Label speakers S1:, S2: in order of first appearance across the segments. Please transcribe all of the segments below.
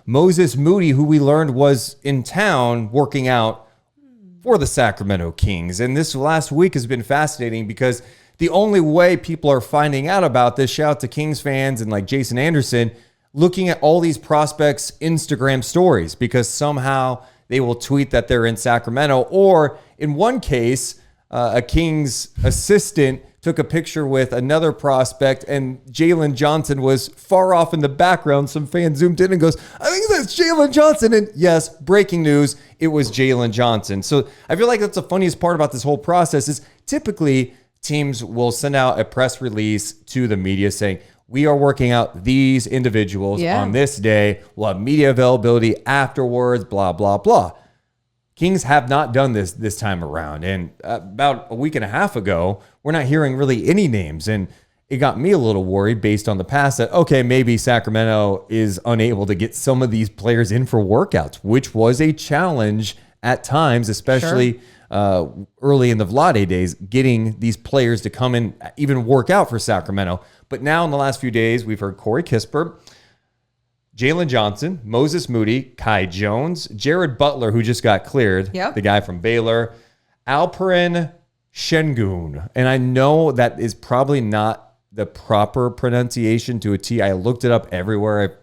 S1: Moses Moody, who we learned was in town working out for the Sacramento Kings. And this last week has been fascinating because the only way people are finding out about this, shout out to Kings fans and like Jason Anderson, looking at all these prospects' Instagram stories, because somehow they will tweet that they're in Sacramento. Or in one case, a Kings assistant took a picture with another prospect and Jaylen Johnson was far off in the background. Some fan zoomed in and goes, I think that's Jaylen Johnson. And yes, breaking news, it was Jaylen Johnson. So I feel like that's the funniest part about this whole process is typically teams will send out a press release to the media saying, we are working out these individuals on this day. We'll have media availability afterwards, blah, blah, blah. Kings have not done this time around. And about a week and a half ago, we're not hearing really any names. And it got me a little worried based on the past that, okay, maybe Sacramento is unable to get some of these players in for workouts, which was a challenge at times, especially early in the Vlade days, getting these players to come in, even work out for Sacramento. But now in the last few days, we've heard Corey Kispert, Jalen Johnson, Moses Moody, Kai Jones, Jared Butler, who just got cleared, the guy from Baylor, Alperen Sengun. And I know that is probably not the proper pronunciation to a T. I looked it up everywhere.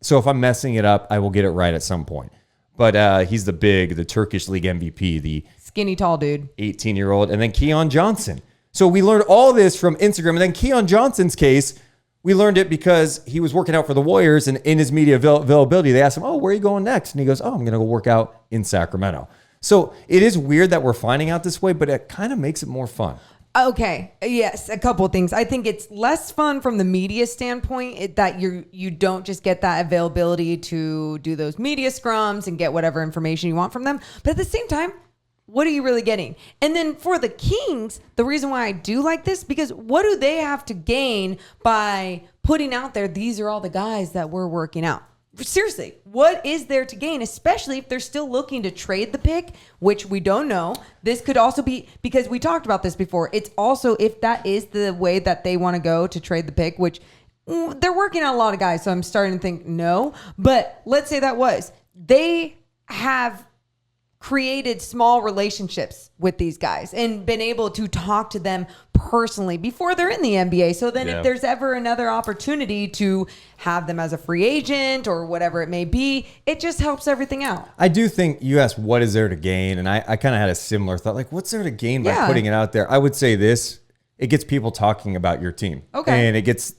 S1: So if I'm messing it up, I will get it right at some point. But he's the Turkish League MVP, the
S2: skinny, tall dude,
S1: 18-year-old. And then Keon Johnson. So we learned all this from Instagram. And then Keon Johnson's case, we learned it because he was working out for the Warriors, and in his media availability, they asked him, where are you going next? And he goes, I'm going to go work out in Sacramento. So it is weird that we're finding out this way, but it kind of makes it more fun.
S2: Okay. Yes. A couple of things. I think it's less fun from the media standpoint that you don't just get that availability to do those media scrums and get whatever information you want from them. But at the same time, what are you really getting? And then for the Kings, the reason why I do like this, because what do they have to gain by putting out there, these are all the guys that we're working out? Seriously, what is there to gain, especially if they're still looking to trade the pick, which we don't know. This could also be, because we talked about this before, it's also if that is the way that they want to go to trade the pick, which they're working on a lot of guys, so I'm starting to think no. But let's say that was. They have created small relationships with these guys and been able to talk to them personally before they're in the NBA. So then if there's ever another opportunity to have them as a free agent or whatever it may be, it just helps everything out.
S1: I do think you asked what is there to gain, and I kind of had a similar thought, like what's there to gain by putting it out there? I would say this, it gets people talking about your team. Okay. And it gets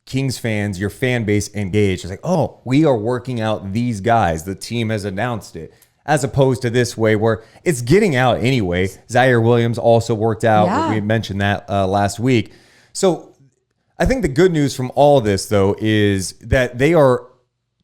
S1: Kings fans, your fan base engaged. It's like, we are working out these guys. The team has announced it. As opposed to this way where it's getting out anyway. Zaire Williams also worked out. Yeah. We mentioned that last week. So I think the good news from all of this, though, is that they are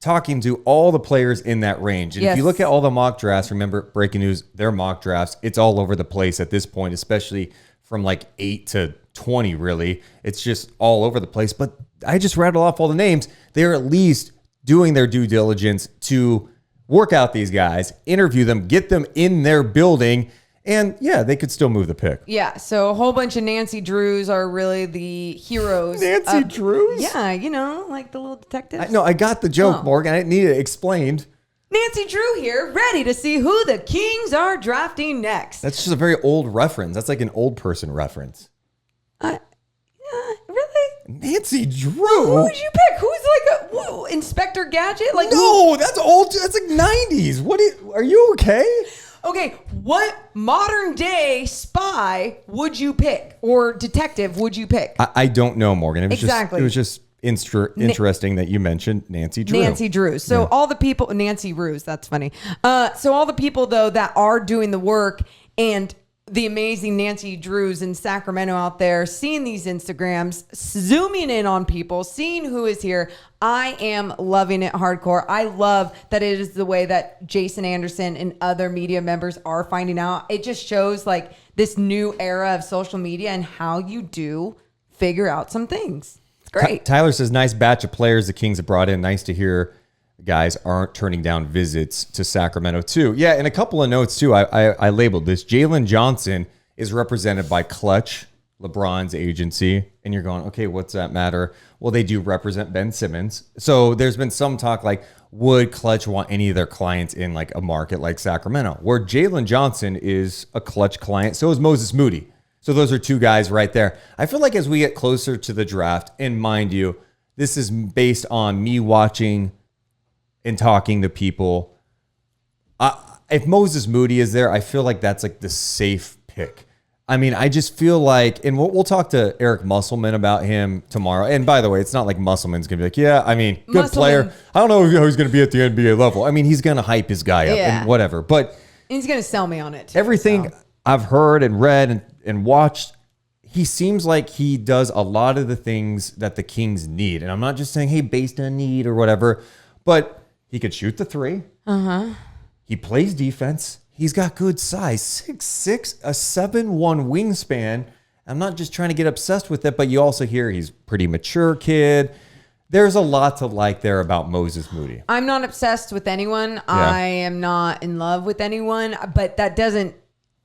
S1: talking to all the players in that range. And if you look at all the mock drafts, remember, breaking news, they're mock drafts. It's all over the place at this point, especially from like 8 to 20, really. It's just all over the place. But I just rattled off all the names. They're at least doing their due diligence to work out these guys, interview them, get them in their building, and they could still move the pick.
S2: Yeah, so a whole bunch of Nancy Drews are really the heroes.
S1: Nancy Drews?
S2: Yeah, like the little detectives.
S1: I got the joke, Morgan. I didn't need it explained.
S2: Nancy Drew here, ready to see who the Kings are drafting next.
S1: That's just a very old reference. That's like an old person reference.
S2: Really?
S1: Nancy Drew?
S2: Who would you pick? Who's like a Inspector Gadget? Like
S1: no, that's old. That's like 90s. Are you okay?
S2: Okay, what modern day spy would you pick or detective would you pick?
S1: I don't know, Morgan. It was just interesting that you mentioned Nancy Drew.
S2: Nancy Drew. So all the people, Nancy Drews, that's funny. So all the people though that are doing the work and the amazing Nancy Drews in Sacramento out there, seeing these Instagrams, zooming in on people, seeing who is here. I am loving it hardcore. I love that it is the way that Jason Anderson and other media members are finding out. It just shows like this new era of social media and how you do figure out some things. It's great.
S1: Tyler says, nice batch of players the Kings have brought in. Nice to hear guys aren't turning down visits to Sacramento too. Yeah, and a couple of notes too. I labeled this. Jaylen Johnson is represented by Clutch, LeBron's agency. And you're going, okay, what's that matter? Well, they do represent Ben Simmons. So there's been some talk like, would Clutch want any of their clients in like a market like Sacramento, where Jalen Johnson is a Clutch client. So is Moses Moody. So those are two guys right there. I feel like as we get closer to the draft, and mind you, this is based on me watching and talking to people. If Moses Moody is there, I feel like that's like the safe pick. I mean, I just feel like, and we'll talk to Eric Musselman about him tomorrow. And by the way, it's not like Musselman's going to be like, yeah, I mean, good player. I don't know how he's going to be at the NBA level. I mean, he's going to hype his guy up and whatever. But
S2: he's going to sell me on it too,
S1: everything I've heard and read and watched, he seems like he does a lot of the things that the Kings need. And I'm not just saying, hey, based on need or whatever, but he could shoot the three. He plays defense. He's got good size, 6'6", a 7'1" wingspan. I'm not just trying to get obsessed with it, but you also hear he's a pretty mature kid. There's a lot to like there about Moses Moody.
S2: I'm not obsessed with anyone. Yeah. I am not in love with anyone, but that doesn't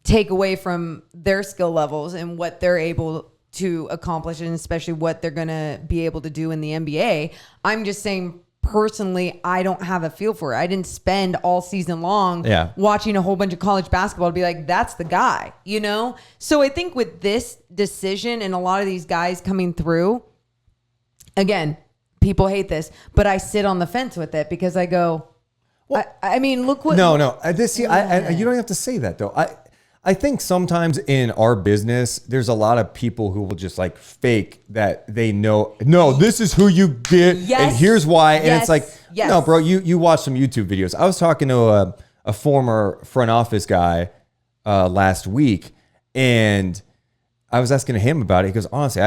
S2: take away from their skill levels and what they're able to accomplish, and especially what they're going to be able to do in the NBA. I'm just saying, personally, I don't have a feel for it. I didn't spend all season long watching a whole bunch of college basketball to be like, that's the guy, you know? So I think with this decision and a lot of these guys coming through, again, people hate this, but I sit on the fence with it because I go, well, I mean, look what...
S1: No. You don't have to say that, though. I think sometimes in our business, there's a lot of people who will just like fake that they know, no, this is who you get and here's why. And it's like, no, bro, you watch some YouTube videos. I was talking to a former front office guy last week, and I was asking him about it. He goes, honestly,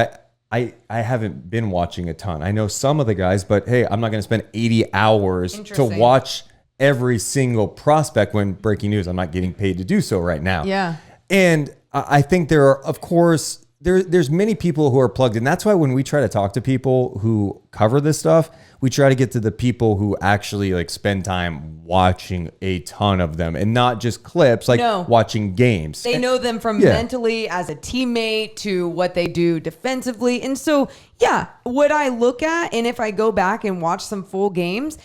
S1: I haven't been watching a ton. I know some of the guys, but hey, I'm not going to spend 80 hours to watch every single prospect. When breaking news, I'm not getting paid to do so right now.
S2: Yeah.
S1: And I think there are, of course, there's many people who are plugged in. That's why when we try to talk to people who cover this stuff, we try to get to the people who actually like spend time watching a ton of them and not just clips, like watching games.
S2: They know them from mentally as a teammate to what they do defensively. And so, what I look at, and if I go back and watch some full games,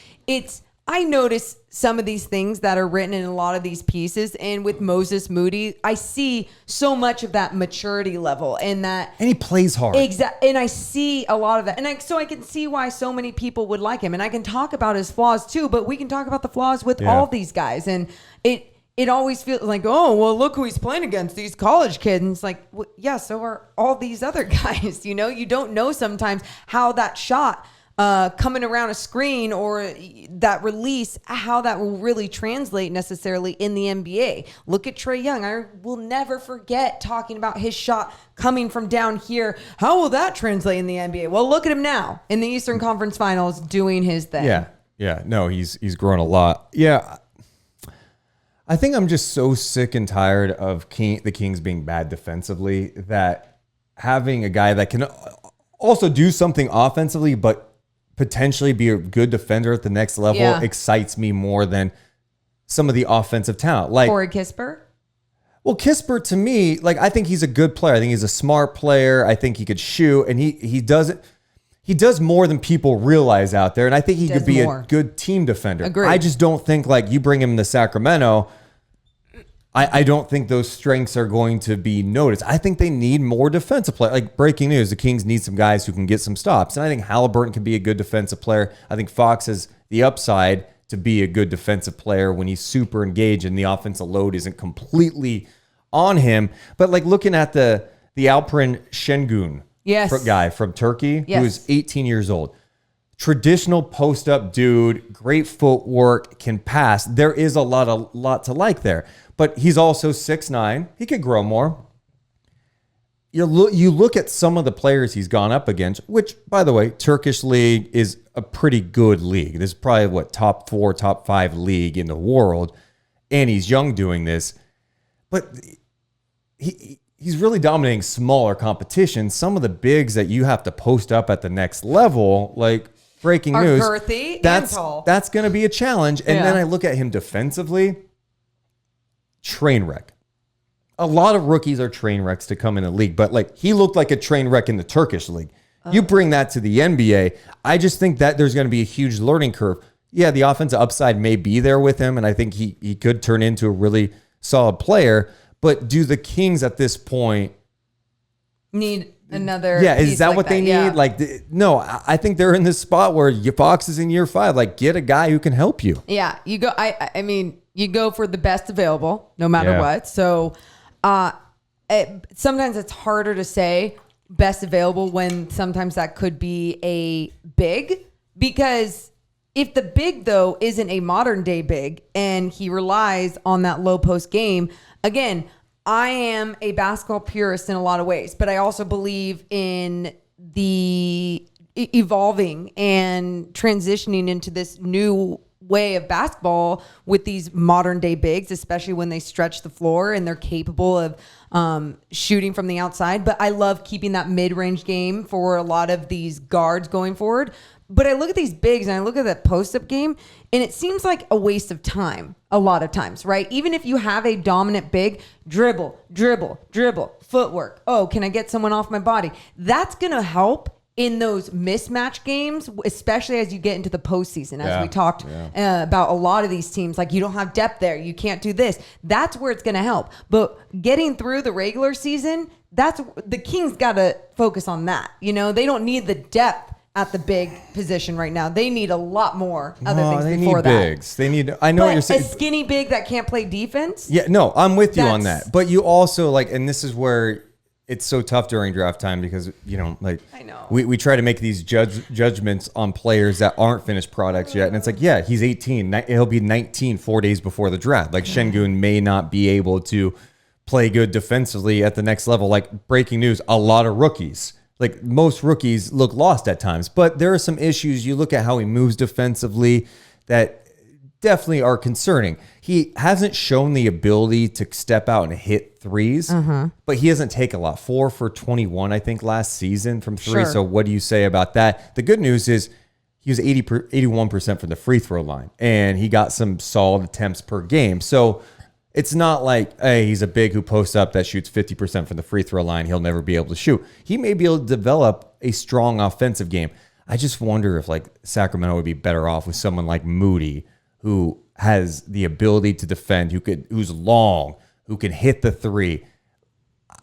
S2: I notice some of these things that are written in a lot of these pieces. And with Moses Moody, I see so much of that maturity level and he plays hard. Exactly. And I see a lot of that. And so I can see why so many people would like him. And I can talk about his flaws too, but we can talk about the flaws with all these guys. And it always feels like, oh, well, look who he's playing against, these college kids. And it's like, well, yeah, so are all these other guys. You know, you don't know sometimes how that shot coming around a screen or that release, how that will really translate necessarily in the NBA. Look at Trae Young. I will never forget talking about his shot coming from down here. How will that translate in the NBA? Well, look at him now in the Eastern Conference Finals doing his thing. Yeah. No, he's grown a lot. Yeah. I think I'm just so sick and tired of the Kings being bad defensively that having a guy that can also do something offensively, but potentially be a good defender at the next level excites me more than some of the offensive talent. Like Corey Kispert?
S1: Well, Kispert to me, like I think he's a good player. I think he's a smart player. I think he could shoot, and he does more than people realize out there. And I think he could be a good team defender.
S2: Agreed.
S1: I just don't think like you bring him to Sacramento, I don't think those strengths are going to be noticed. I think they need more defensive play. Like breaking news, the Kings need some guys who can get some stops. And I think Halliburton can be a good defensive player. I think Fox has the upside to be a good defensive player when he's super engaged and the offensive load isn't completely on him. But like looking at the Alperen Sengun guy from Turkey, who's 18 years old. Traditional post-up dude, great footwork, can pass. There is a lot to like there. But he's also 6'9". He could grow more. You look at some of the players he's gone up against, which, by the way, Turkish league is a pretty good league. This is probably, top 4, top 5 league in the world. And he's young doing this. But he's really dominating smaller competitions. Some of the bigs that you have to post up at the next level, like breaking news,
S2: girthy and tall.
S1: That's going to be a challenge. And then I look at him defensively. Train wreck. A lot of rookies are train wrecks to come in the league, but like he looked like a train wreck in the Turkish league. You bring that to the NBA, I just think that there's going to be a huge learning curve. yeah, the offensive upside may be there with him, and I think he could turn into a really solid player. But do the Kings at this point
S2: need another?
S1: Yeah, is
S2: piece
S1: that
S2: like
S1: what they need?
S2: Yeah.
S1: Like, no, I think they're in this spot where Fox is in year 5. Like, get a guy who can help you.
S2: Yeah, you go. I mean, you go for the best available, no matter what. So, sometimes it's harder to say best available when sometimes that could be a big, because if the big though isn't a modern day big and he relies on that low post game, again, I am a basketball purist in a lot of ways, but I also believe in the evolving and transitioning into this new way of basketball with these modern day bigs, especially when they stretch the floor and they're capable of shooting from the outside. But I love keeping that mid-range game for a lot of these guards going forward. But I look at these bigs and I look at that post-up game, and it seems like a waste of time a lot of times, right? Even if you have a dominant big, dribble, footwork. Oh, can I get someone off my body? That's going to help in those mismatch games, especially as you get into the postseason, as we talked about a lot of these teams. Like, you don't have depth there. You can't do this. That's where it's going to help. But getting through the regular season, that's the Kings got to focus on that. You know, they don't need the depth at the big position right now. They need a lot more other things before that.
S1: They need bigs. They need, I know what you're saying.
S2: A skinny big that can't play defense?
S1: Yeah, no, I'm with you on that. But you also, like, and this is where it's so tough during draft time, because, you know, like,
S2: I know.
S1: we try to make these judgments on players that aren't finished products yet. And it's like, yeah, he's 18. He'll be 19 4 days before the draft. Like, Sengun may not be able to play good defensively at the next level. Like, breaking news, a lot of rookies. Like, most rookies look lost at times, but there are some issues. You look at how he moves defensively that definitely are concerning. He hasn't shown the ability to step out and hit threes, but he doesn't take a lot. 4 for 21, I think, last season from 3.
S2: Sure.
S1: So what do you say about that? The good news is he was 81% from the free throw line, and he got some solid attempts per game. So it's not like, hey, he's a big who posts up that shoots 50% from the free throw line. He'll never be able to shoot. He may be able to develop a strong offensive game. I just wonder if, like, Sacramento would be better off with someone like Moody, who has the ability to defend, who's long, who can hit the three.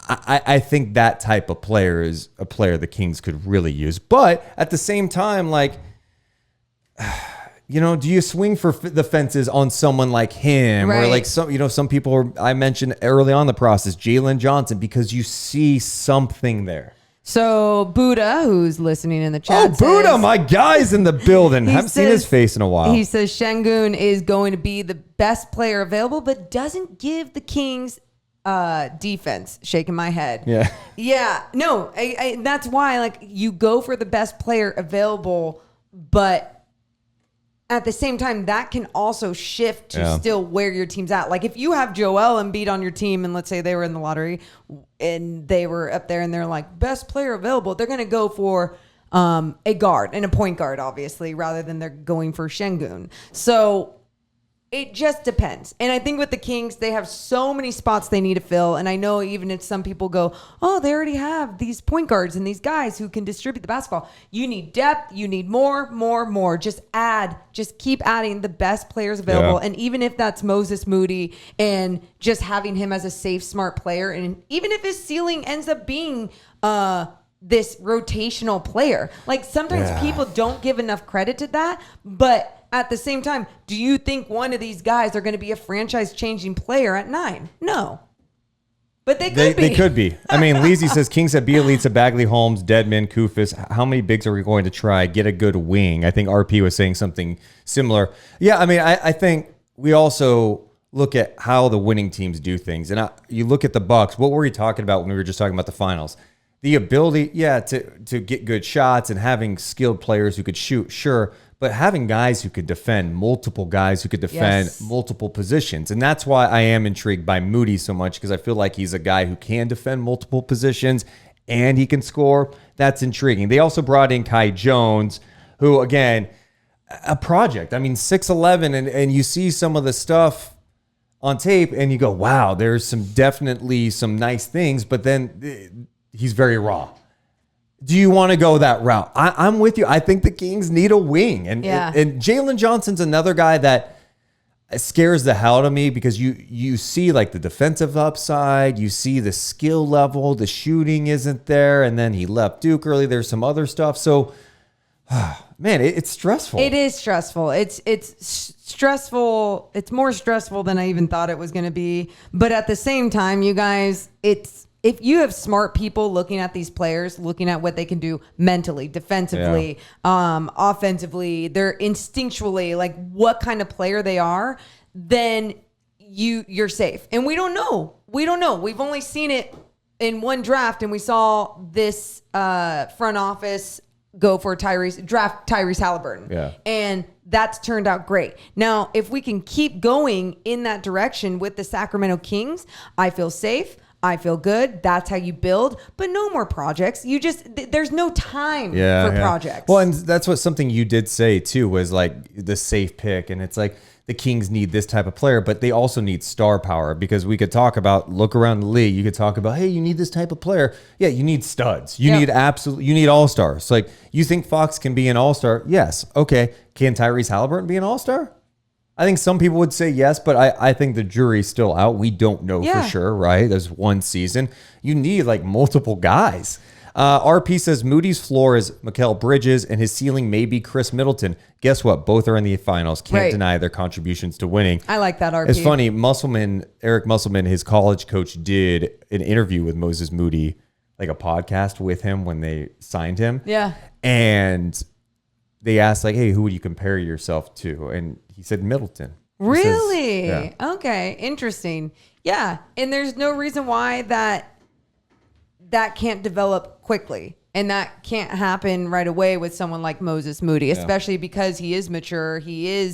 S1: I think that type of player is a player the Kings could really use. But at the same time, like, you know, do you swing for the fences on someone like him, or like some people I mentioned early on in the process, Jalen Johnson, because you see something there.
S2: So Buddha, who's listening in the chat,
S1: Buddha, my guy's in the building. Haven't seen his face in a while.
S2: He says Sengun is going to be the best player available, but doesn't give the Kings defense. Shaking my head. Yeah. No, that's why, like, you go for the best player available, but at the same time, that can also shift to still where your team's at. Like, if you have Joel Embiid on your team, and let's say they were in the lottery and they were up there and they're like, best player available, they're going to go for a guard and a point guard, obviously, rather than they're going for Sengun. So it just depends. And I think with the Kings, they have so many spots they need to fill. And I know even if some people go, oh, they already have these point guards and these guys who can distribute the basketball. You need depth. You need more. Just keep adding the best players available. And even if that's Moses Moody, and just having him as a safe, smart player. And even if his ceiling ends up being this rotational player, like, sometimes people don't give enough credit to that. But at the same time, do you think one of these guys are going to be a franchise-changing player at 9? No. But they could be. They
S1: could be. I mean, Leezy says, Kings have Bielitsa, Bagley, Holmes, Deadman, Kufis. How many bigs are we going to try? Get a good wing. I think RP was saying something similar. Yeah, I mean, I think we also look at how the winning teams do things. And you look at the Bucks. What were we talking about when we were just talking about the finals? The ability, to get good shots and having skilled players who could shoot, sure. But having guys who could defend, multiple guys who could defend multiple positions. And that's why I am intrigued by Moody so much, because I feel like he's a guy who can defend multiple positions and he can score. That's intriguing. They also brought in Kai Jones, who, again, a project. I mean, 6'11", and you see some of the stuff on tape and you go, wow, there's definitely some nice things, but then he's very raw. do you want to go that route? I'm with you. I think the Kings need a wing. And Jaylen Johnson's another guy that scares the hell out of me because you see like the defensive upside, you see the skill level, the shooting isn't there, and then he left Duke early. There's some other stuff. So, man, it's stressful.
S2: It is stressful. It's stressful. It's more stressful than I even thought it was going to be. But at the same time, you guys, if you have smart people looking at these players, looking at what they can do mentally, defensively, offensively, they're instinctually like what kind of player they are, then you're safe. And we don't know. We've only seen it in one draft, and we saw this front office go for draft Tyrese Halliburton.
S1: Yeah.
S2: And that's turned out great. Now, if we can keep going in that direction with the Sacramento Kings, I feel safe. I feel good. That's how you build, but no more projects. There's no time for projects.
S1: Well, and that's what something you did say too, was like the safe pick. And it's like the Kings need this type of player, but they also need star power, because we could talk about, look around the league. You could talk about, hey, you need this type of player. Yeah. You need studs. You need all-stars. Like, you think Fox can be an all-star? Yes. Okay. Can Tyrese Halliburton be an all-star? I think some people would say yes, but I think the jury's still out. We don't know for sure, right? There's one season. You need like multiple guys. RP says Moody's floor is Mikal Bridges and his ceiling may be Chris Middleton. Guess what? Both are in the finals. Can't deny their contributions to winning.
S2: I like that, RP.
S1: It's funny. Eric Musselman, his college coach, did an interview with Moses Moody, like a podcast with him when they signed him.
S2: Yeah. And
S1: they asked like, hey, who would you compare yourself to? And he said Middleton.
S2: Really? Okay. Interesting. Yeah. And there's no reason why that can't develop quickly. And that can't happen right away with someone like Moses Moody, especially because he is mature. He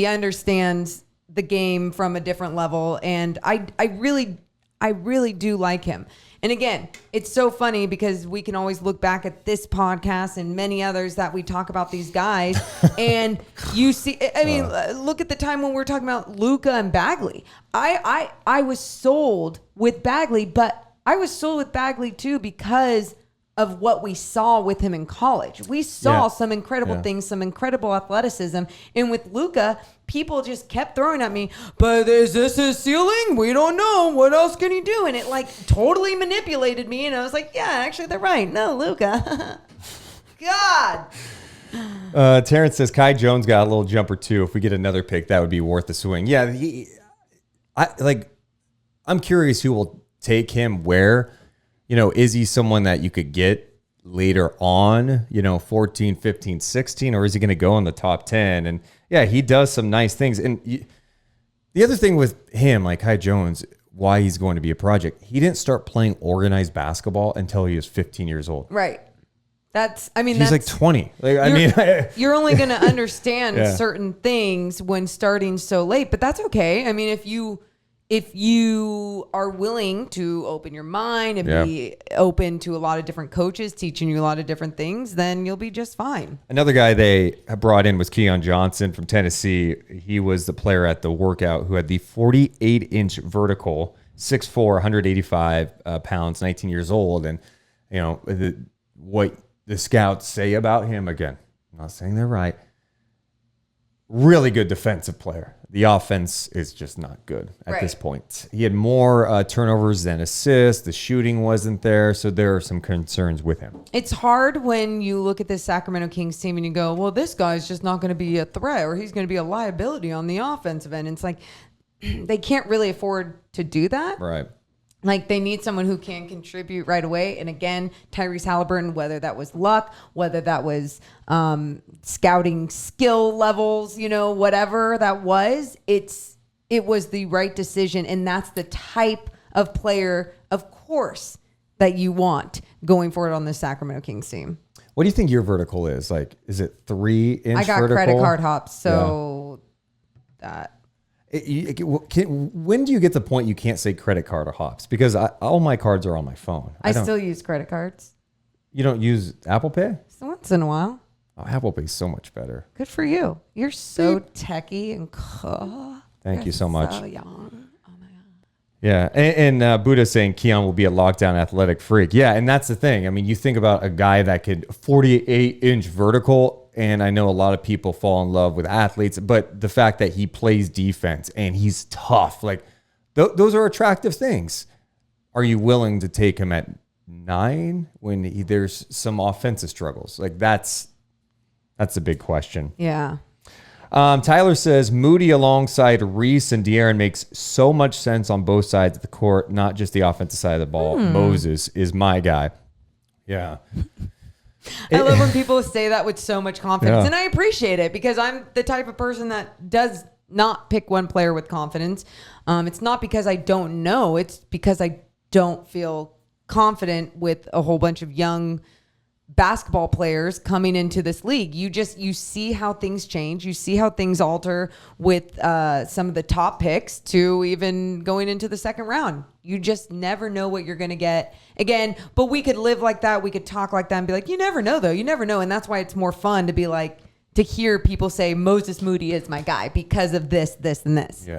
S2: understands the game from a different level. And I really do like him. And again, it's so funny because we can always look back at this podcast and many others that we talk about these guys. And you see, I mean, look at the time when we were talking about Luka and Bagley. I was sold with Bagley, but I was sold with Bagley too because of what we saw with him in college. We saw some incredible things, some incredible athleticism. And with Luka, people just kept throwing at me, but is this his ceiling? We don't know. What else can he do? And it like totally manipulated me. And I was like, yeah, actually, they're right. No, Luka. God.
S1: Terrence says Kai Jones got a little jumper too. If we get another pick, that would be worth the swing. Yeah. I'm curious who will take him where. You know, is he someone that you could get later on, 14, 15, 16, or is he going to go in the top 10? And yeah, he does some nice things. And the other thing with him, like Kai Jones, why he's going to be a project, he didn't start playing organized basketball until he was 15 years old.
S2: Right. He's
S1: like 20.
S2: You're only going to understand certain things when starting so late, but that's okay. I mean, if you are willing to open your mind and be open to a lot of different coaches teaching you a lot of different things, then you'll be just fine.
S1: Another guy they brought in was Keon Johnson from Tennessee. He was the player at the workout who had the 48-inch vertical, 6'4", 185 pounds, 19 years old. And, what the scouts say about him, again, I'm not saying they're right, really good defensive player. The offense is just not good at this point. He had more turnovers than assists. The shooting wasn't there. So there are some concerns with him.
S2: It's hard when you look at this Sacramento Kings team and you go, well, this guy's just not going to be a threat or he's going to be a liability on the offensive end. And it's like they can't really afford to do that.
S1: Right.
S2: Like they need someone who can contribute right away. And again, Tyrese Halliburton, whether that was luck, whether that was scouting skill levels, whatever that was, it was the right decision. And that's the type of player, of course, that you want going forward on the Sacramento Kings team.
S1: What do you think your vertical is? Like, is it 3-inch vertical?
S2: I got credit card hops, so that...
S1: When do you get to the point you can't say credit card or hops? Because all my cards are on my phone.
S2: I still use credit cards.
S1: You don't use Apple Pay?
S2: So once in a while.
S1: Oh, Apple Pay is so much better.
S2: Good for you. You're so techie and
S1: Thank you so much.
S2: So young. Oh my God.
S1: Yeah, and Buddha's saying Keon will be a lockdown athletic freak. Yeah, and that's the thing. I mean, you think about a guy that could 48-inch vertical, and I know a lot of people fall in love with athletes, but the fact that he plays defense and he's tough, like those are attractive things. Are you willing to take him at 9 when there's some offensive struggles? Like that's a big question.
S2: Yeah.
S1: Tyler says Moody alongside Reese and De'Aaron makes so much sense on both sides of the court, not just the offensive side of the ball. Moses is my guy. Yeah.
S2: I love when people say that with so much confidence,
S1: Yeah.
S2: and I appreciate it because I'm the type of person that does not pick one player with confidence. It's not because I don't know. It's because I don't feel confident with a whole bunch of young basketball players coming into this league. You see how things change. You see how things alter with some of the top picks to even going into the second round. You just never know what you're going to get again, but we could live like that. We could talk like that and be like, you never know though. You never know. And that's why it's more fun to be like, to hear people say Moses Moody is my guy because of this, this, and this.
S1: Yeah.